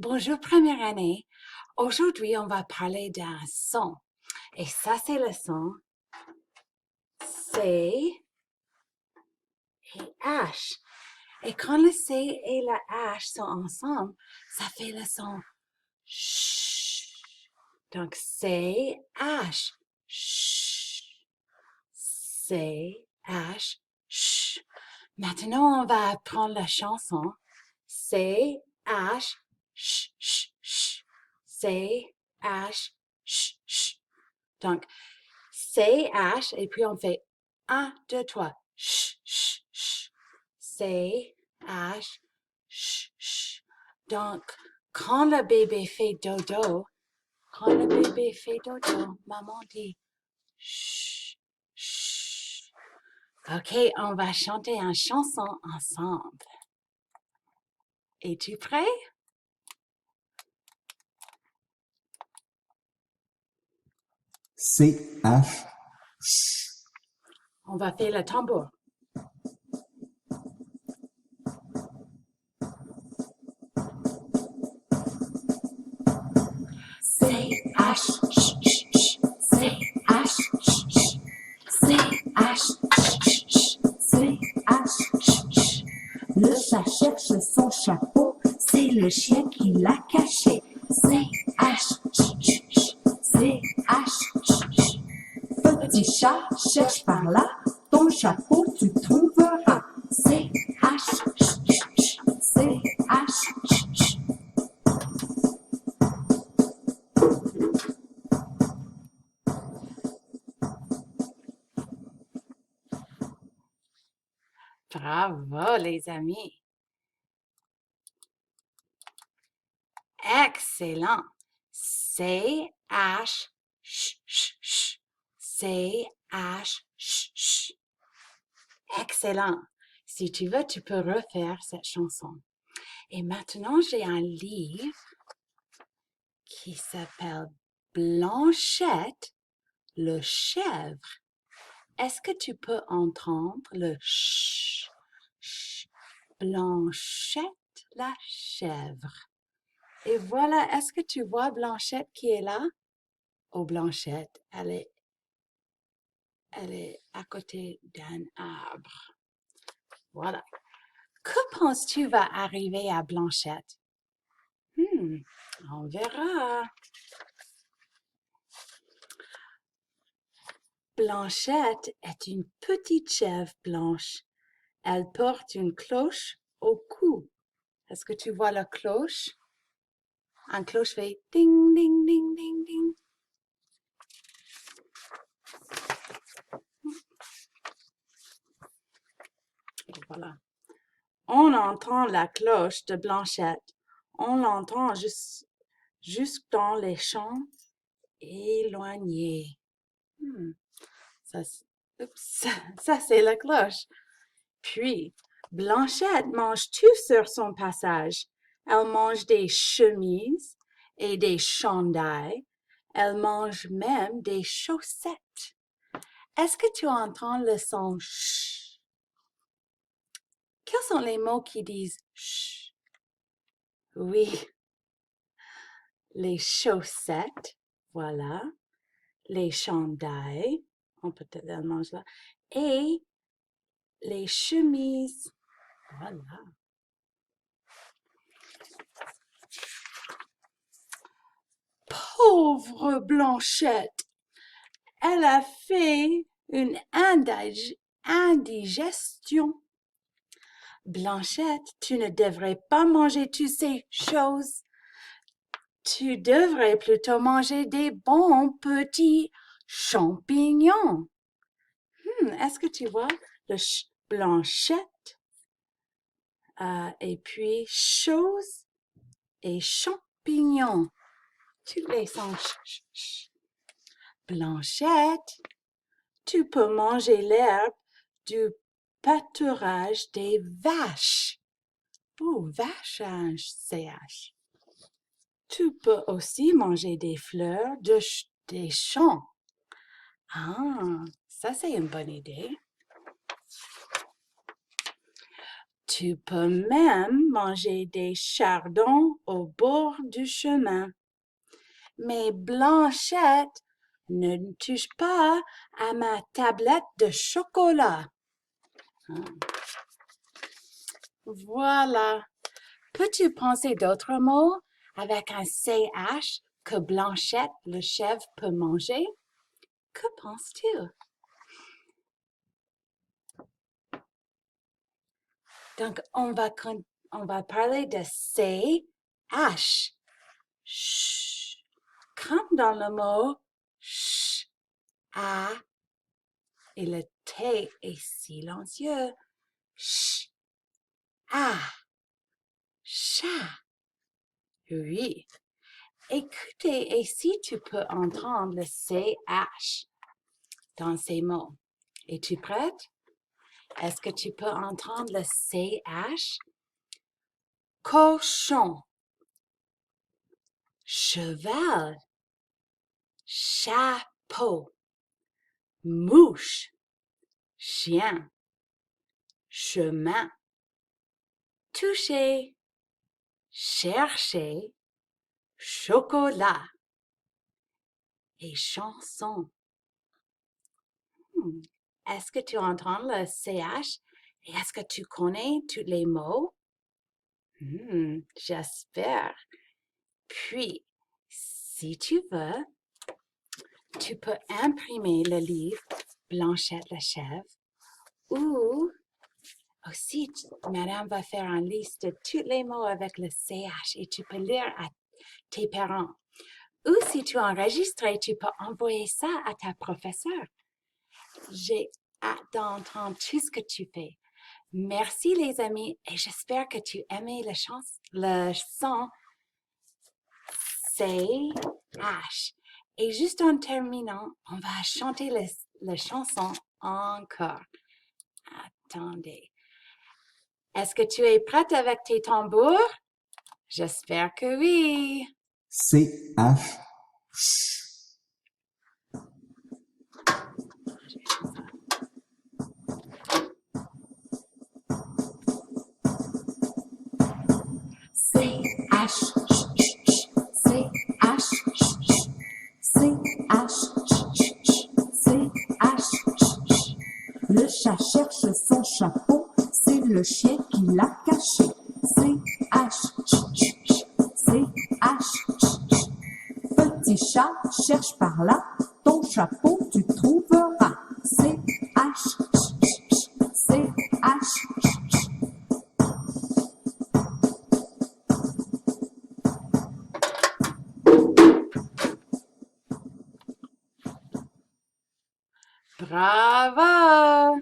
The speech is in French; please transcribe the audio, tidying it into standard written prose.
Bonjour première année. Aujourd'hui, on va parler d'un son. Et ça, c'est le son C et H. Et quand le C et le H sont ensemble, ça fait le son ch. Donc, C, H, ch. C, H, ch. Maintenant, on va apprendre la chanson. C, H, ch, ch, ch. C, H, ch, ch. Donc, C, H, et puis on fait 1, 2, 3. Ch, ch, ch. C, H, ch, ch. Donc, quand le bébé fait dodo, maman dit ch, ch. Ok, on va chanter une chanson ensemble. Es-tu prêt? CH, ch, On va faire le tambour. CH, ch, ch, ch, CH, ch, ch, CH, ch, ch, CH, ch, ch. Le chat cherche son chapeau, c'est le chien qui l'a caché. CH, ch, ch, ch, CH, ch, ch. Petit chat, cherche par là, ton chapeau tu trouveras. CH, ch, ch, ch, CH, ch, ch. Bravo, les amis. Excellent. C, H, ch, ch, ch. C, H, ch, ch. Excellent. Si tu veux, tu peux refaire cette chanson. Et maintenant, j'ai un livre qui s'appelle Blanchette, le chèvre. Est-ce que tu peux entendre le ch, ch? Blanchette, la chèvre. Et voilà, est-ce que tu vois Blanchette qui est là? Oh, Blanchette, elle est à côté d'un arbre. Voilà. Que penses-tu va arriver à Blanchette? On verra. Blanchette est une petite chèvre blanche. Elle porte une cloche au cou. Est-ce que tu vois la cloche? Un cloche fait ding, ding, ding, ding, ding. Et voilà. On entend la cloche de Blanchette. On l'entend jusque dans les champs éloignés. Ça, ça c'est la cloche. Puis, Blanchette mange tout sur son passage. Elle mange des chemises et des chandails. Elle mange même des chaussettes. Est-ce que tu entends le son ch? Quels sont les mots qui disent ch? Oui, les chaussettes, voilà. Les chandails, on peut-être elle mange là. Et les chemises, voilà. Pauvre Blanchette, elle a fait une indigestion. Blanchette, tu ne devrais pas manger toutes ces choses. Tu devrais plutôt manger des bons petits champignons. Est-ce que tu vois le Blanchette et puis chose et champignons. Tu les sens. Blanchette, tu peux manger l'herbe du pâturage des vaches. Oh, vache, un CH. Tu peux aussi manger des fleurs des champs. Ah, ça c'est une bonne idée. Tu peux même manger des chardons au bord du chemin. Mais Blanchette, ne touche pas à ma tablette de chocolat. Voilà. Peux-tu penser d'autres mots avec un CH que Blanchette le chèvre peut manger? Que penses-tu? Donc, on va parler de CH. Ch. Comme dans le mot ch, a, et le T est silencieux. Ch, a, chat. Oui. Écoutez, et si tu peux entendre le CH dans ces mots. Es-tu prête? Est-ce que tu peux entendre le CH? Cochon, cheval, chapeau, mouche, chien, chemin, toucher, chercher, chocolat et chanson. Est-ce que tu entends le CH et est-ce que tu connais tous les mots? J'espère. Puis, si tu veux, tu peux imprimer le livre Blanchette la chèvre ou aussi, madame va faire une liste de tous les mots avec le CH et tu peux lire à tes parents. Ou si tu enregistres, tu peux envoyer ça à ta professeure. J'ai hâte d'entendre tout ce que tu fais. Merci les amis et j'espère que tu aimais le son CH. Et juste en terminant, on va chanter la chanson encore. Attendez. Est-ce que tu es prête avec tes tambours? J'espère que oui. CH. Ch. CH. CH. CH. Le chat cherche son chapeau, c'est le chien qui l'a caché. CH. CH. Petit chat, cherche par là, ton chapeau tu trouveras. CH. CH. Bravo!